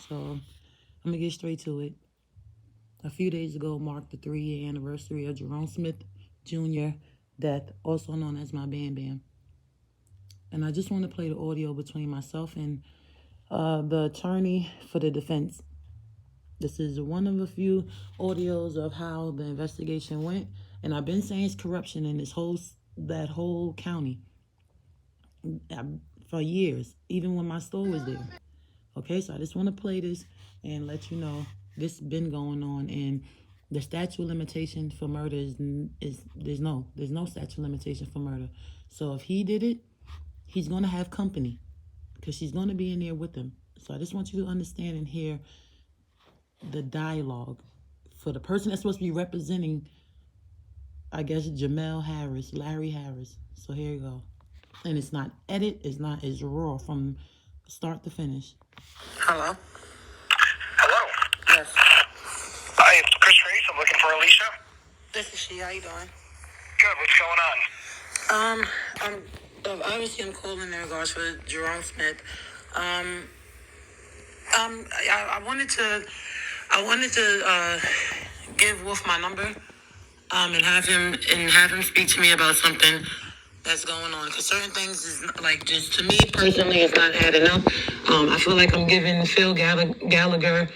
So I'm gonna get straight to it. A few days ago marked the 3-year anniversary of Jerome Smith Jr. death, also known as my Bam Bam. And I just want to play the audio between myself and the attorney for the defense. This is one of a few audios of how the investigation went, and I've been saying it's corruption in that whole county for years, even when my store was there. Okay, so I just want to play this and let you know this has been going on, and the statute of limitation for murder is there's no statute of limitation for murder. So if he did it, he's gonna have company because she's gonna be in there with him. So I just want you to understand and hear the dialogue for the person that's supposed to be representing, I guess, Larry Harris. So here you go. And it's not it's raw from start to finish. Hello? Hello. Yes. Hi, it's Chris Race. I'm looking for Alicia. This is she. How you doing? Good. What's going on? I'm calling in regards for Jerome Smith. I wanted to give Wolf my number, and have him speak to me about something that's going on. Because certain things is like, just to me personally, it's not adding up. I feel like I'm giving Phil Gallagher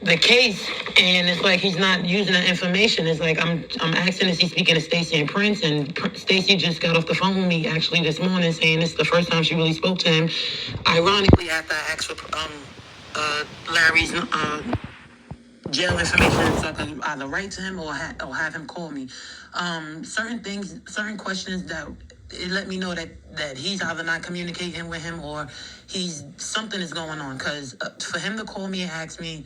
the case, and it's like he's not using that information. It's like I'm asking, is he speaking to Stacey and Prince? And Stacey just got off the phone with me actually this morning, saying it's the first time she really spoke to him. Ironically, after I asked for Larry's jail information, so I could either write to him or have him call me. Certain questions that it let me know that he's either not communicating with him or something is going on. Because for him to call me and ask me,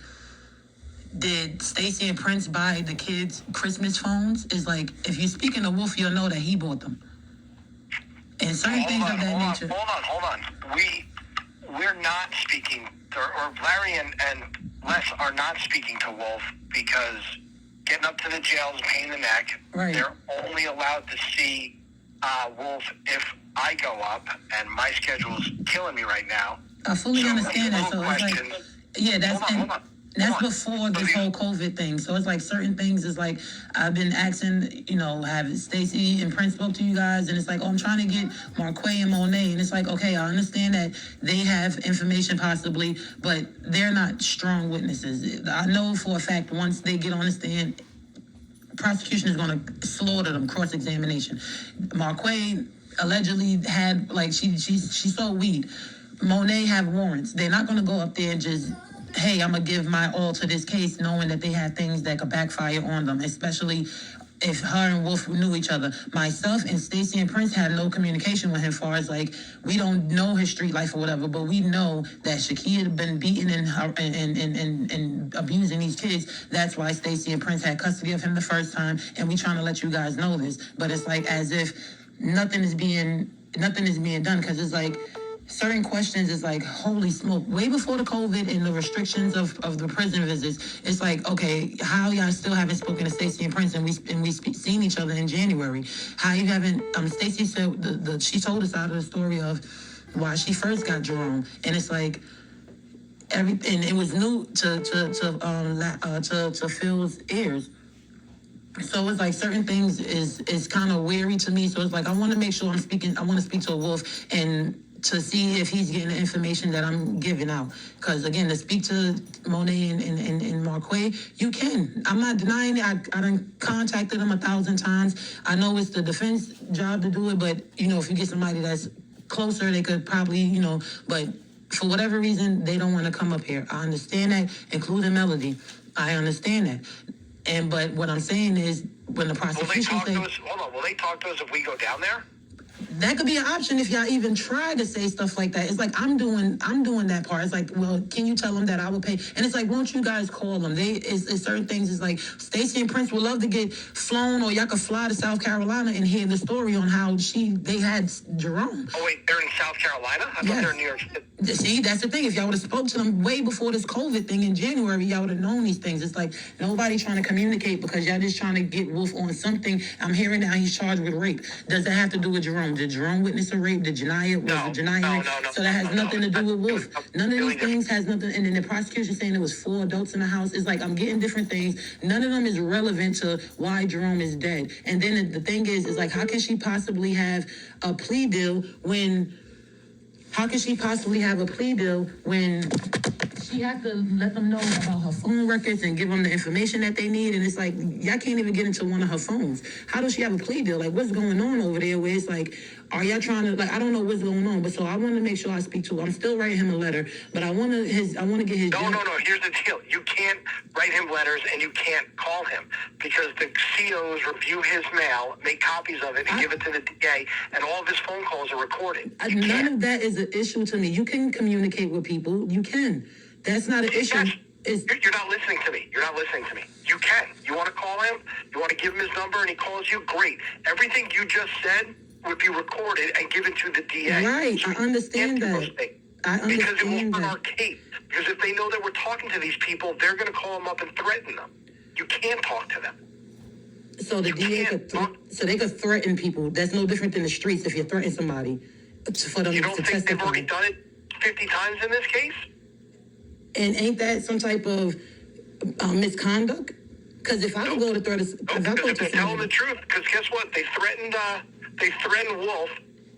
did Stacey and Prince buy the kids Christmas phones? Is like, if you're speaking to Wolf, you'll know that he bought them. And certain things of that nature. Hold on. We're not speaking, or Larry and Les are not speaking to Wolf, because getting up to the jail is a pain in the neck. Right. They're only allowed to see Wolf if I go up, and my schedule is killing me right now. I fully understand that. So it's like, yeah, hold on. That's before this whole COVID thing. So it's like certain things is like, I've been asking, have Stacey and Prince spoke to you guys? And it's like, I'm trying to get Marquay and Monet. And it's like, okay, I understand that they have information possibly, but they're not strong witnesses. I know for a fact once they get on the stand, prosecution is going to slaughter them, cross-examination. Marquay allegedly had, like, she sold weed. Monet have warrants. They're not going to go up there and just, hey, I'm going to give my all to this case, knowing that they have things that could backfire on them, especially if her and Wolf knew each other. Myself and Stacey and Prince had no communication with him, as far as, like, we don't know his street life or whatever, but we know that Shakia had been beaten and abusing these kids. That's why Stacey and Prince had custody of him the first time, and we trying to let you guys know this. But it's like as if nothing is being done, because it's like, certain questions is like, holy smoke, way before the COVID and the restrictions of the prison visits, it's like, okay, how y'all still haven't spoken to Stacey and Prince, and we seen each other in January? How you haven't, Stacey said, she told us out of the story of why she first got Jerome, and it's like, and it was new to Phil's ears. So it's like certain things is kind of weary to me. So it's like, I want to make sure I want to speak to a Wolf and to see if he's getting the information that I'm giving out. Because again, to speak to Monet and Marquay, you can. I'm not denying it. I done contacted them 1,000 times. I know it's the defense job to do it, but if you get somebody that's closer, they could probably, but for whatever reason, they don't want to come up here. I understand that, including Melody. I understand that. But what I'm saying is, when the prosecution will they talk to us if we go down there? That could be an option if y'all even try to say stuff like that. It's like, I'm doing that part. It's like, well, can you tell them that I will pay? And it's like, won't you guys call them? It's certain things. It's like, Stacey and Prince would love to get flown, or y'all could fly to South Carolina and hear the story on how they had Jerome. Oh wait, they're in South Carolina? I thought they're in New York City. See, that's the thing. If y'all would have spoke to them way before this COVID thing in January, y'all would have known these things. It's like, nobody trying to communicate because y'all just trying to get Wolf on something. I'm hearing now he's charged with rape. Does that have to do with Jerome? Jerome? Did Jerome witness a rape? Did Janiyah, was it Janiyah? No. So that has nothing to do with Wolf. None of these things has nothing, and then the prosecution saying it was 4 adults in the house. It's like, I'm getting different things. None of them is relevant to why Jerome is dead. And then the thing is like, how can she possibly have a plea deal when she had to let them know about her phone records and give them the information that they need? And it's like, y'all can't even get into one of her phones. How does she have a plea deal? Like, what's going on over there where it's like, are y'all trying to, like, I don't know what's going on, but so I want to make sure I speak to him. I'm still writing him a letter, but I want to get his... No, here's the deal. You can't write him letters and you can't call him because the COs review his mail, make copies of it, and give it to the DA, and all of his phone calls are recorded. None of that is an issue to me. You can communicate with people. You can. That's not an issue. You're not listening to me. You can. You want to call him? You want to give him his number and he calls you? Great. Everything you just said would be recorded and given to the DA. Right. So I understand that. Because it will hurt our case. Because if they know that we're talking to these people, they're going to call them up and threaten them. You can't talk to them. So the DA so they could threaten people. That's no different than the streets if you threaten somebody for them You don't to think they've testify. already done it 50 times in this case? And ain't that some type of misconduct? Because if I could go to threat, If they tell them the truth, because guess what? They threatened Wolf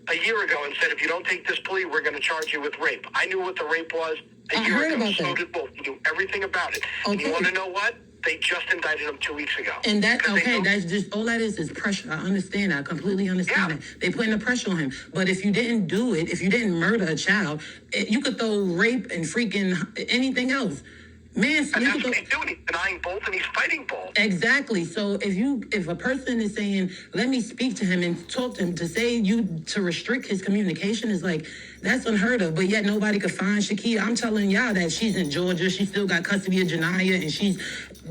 a year ago and said, if you don't take this plea, we're going to charge you with rape. I knew what the rape was a year heard ago. about So that. did Wolf. He knew everything about it. Okay. And you want to know what? They just indicted him 2 weeks ago. And that's Because just, all that is pressure. I understand that. I completely understand Yeah. that. They putting the pressure on him. But if you didn't do it, if you didn't murder a child, you could throw rape and freaking anything else. Man, And that's what he's doing. He's denying both and he's fighting both. Exactly. So if a person is saying, let me speak to him and talk to him, to restrict his communication is like, that's unheard of. But yet nobody could find Shakia. I'm telling y'all that she's in Georgia. She still got custody of Janiyah and she's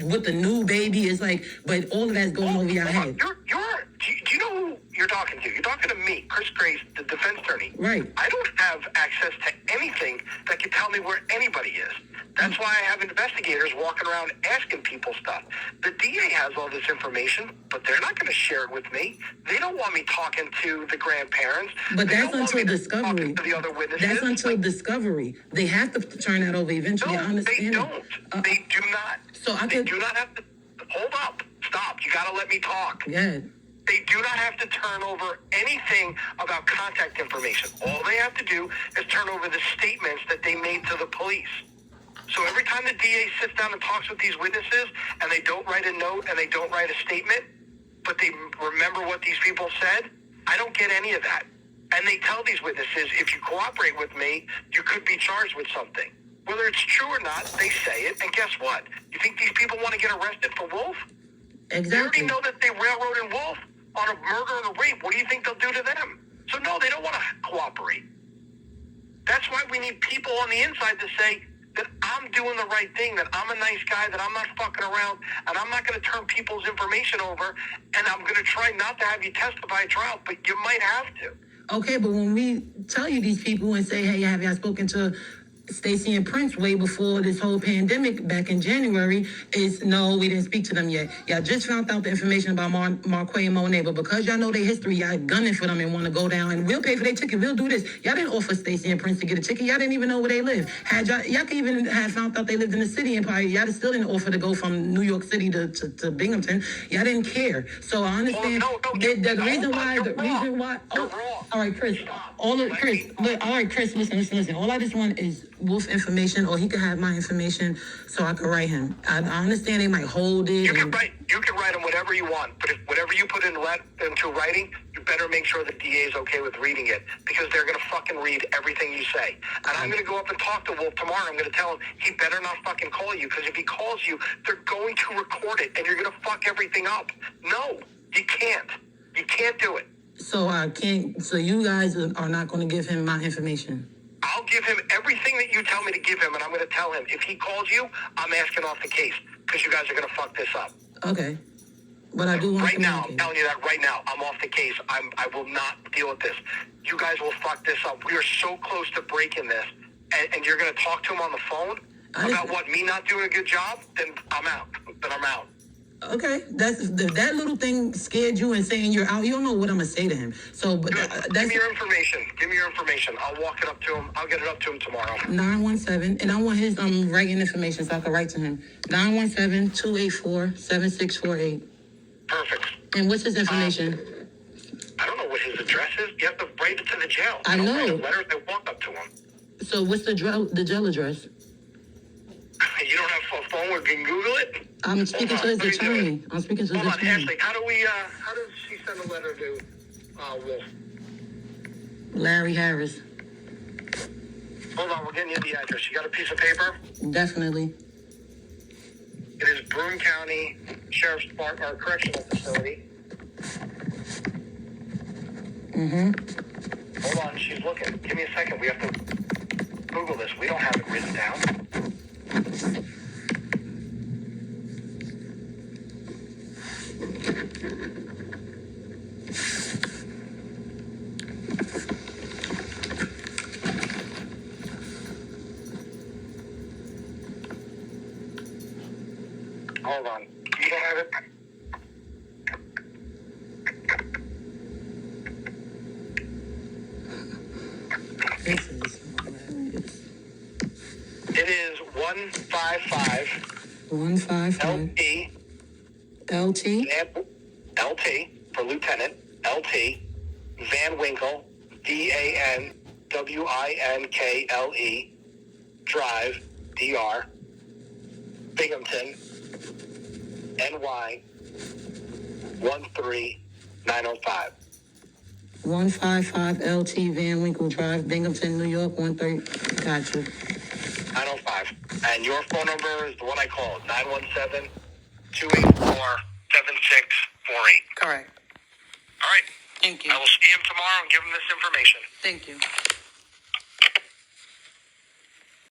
with the new baby. It's like, but all of that's going over your head. Do you know who you're talking to? You're talking to me, Chris Grace, the defense attorney. Right. I don't have access to anything that can tell me where anybody is. That's why I have investigators walking around asking people stuff. The DA has all this information, but they're not going to share it with me. They don't want me talking to the grandparents. But They that's don't want me until to discovery. talk to the other witnesses. That's until discovery. They have to turn that over eventually. I No, understand. they don't. They do not. So They do not have to. Hold up. Stop. You got to let me talk. Yeah. They do not have to turn over anything about contact information. All they have to do is turn over the statements that they made to the police. So every time the DA sits down and talks with these witnesses and they don't write a note and they don't write a statement, but they remember what these people said, I don't get any of that. And they tell these witnesses, if you cooperate with me, you could be charged with something. Whether it's true or not, they say it. And guess what? You think these people want to get arrested for Wolf? They already Exactly. know that they railroaded Wolf on a murder and a rape. What do you think they'll do to them? So no, they don't want to cooperate. That's why we need people on the inside to say that I'm doing the right thing, that I'm a nice guy, that I'm not fucking around, and I'm not going to turn people's information over, and I'm going to try not to have you testify at trial, but you might have to. Okay, but when we tell you these people and say, hey, have y'all spoken to Stacey and Prince way before this whole pandemic back in January, is no, we didn't speak to them yet. Y'all just found out the information about Marquay and Monet, but because y'all know their history, y'all gunning for them and want to go down, and we'll pay for their ticket, we'll do this. Y'all didn't offer Stacey and Prince to get a ticket. Y'all didn't even know where they live. Y'all could even have found out they lived in the city and probably y'all still didn't offer to go from New York City to Binghamton. Y'all didn't care. So I understand the reason why. You're wrong. All right, Chris. All right, Chris. Listen. All I just want is Wolf information, or he could have my information, so I could write him. I understand they might hold it. You can write them whatever you want, but if whatever you put into writing, you better make sure the DA is okay with reading it, because they're going to fucking read everything you say. And I'm going to go up and talk to Wolf tomorrow. I'm going to tell him he better not fucking call you, because if he calls you, they're going to record it, and you're going to fuck everything up. No, you can't. You can't do it. So I can't. So you guys are not going to give him my information. I'll give him everything that you tell me to give him, and I'm going to tell him, if he calls you, I'm asking off the case, because you guys are going to fuck this up. Okay. But I do want Right to now, I'm telling you that right now, I'm off the case. I will not deal with this. You guys will fuck this up. We are so close to breaking this, and you're going to talk to him on the phone about what, me not doing a good job? Then I'm out. Okay, that little thing scared you and saying you're out. You don't know what I'm gonna say to him. So, but Good. that's Give me your information. Give me your information. I'll walk it up to him. I'll get it up to him tomorrow. 917, and I want his writing information so I can write to him. 917-284-7648. Perfect. And what's his information? I don't know what his address is. You have to write it to the jail. I Don't know. write a letter. They walk up to him. So what's the jail address? You don't have a phone where you can Google it? I'm speaking to his attorney. I'm speaking to his Hold on, attorney. Ashley. How does she send a letter to Wolf? Larry Harris. Hold on, we're getting you the address. You got a piece of paper? Definitely. It is Broome County Sheriff's Department or Correctional Facility. Hold on, she's looking. Give me a second. We have to Google this. We don't have it written down. Hold on. You don't have it? It is 155 155 LT LT LT for Lieutenant LT Van Winkle DANWINKLE Drive DR Binghamton NY 13905. 155 LT Van Winkle Drive, Binghamton, New York, 13. Gotcha. 905. And your phone number is the one I called, 917-284-7648. Correct. All right. Thank you. I will see him tomorrow and give him this information. Thank you.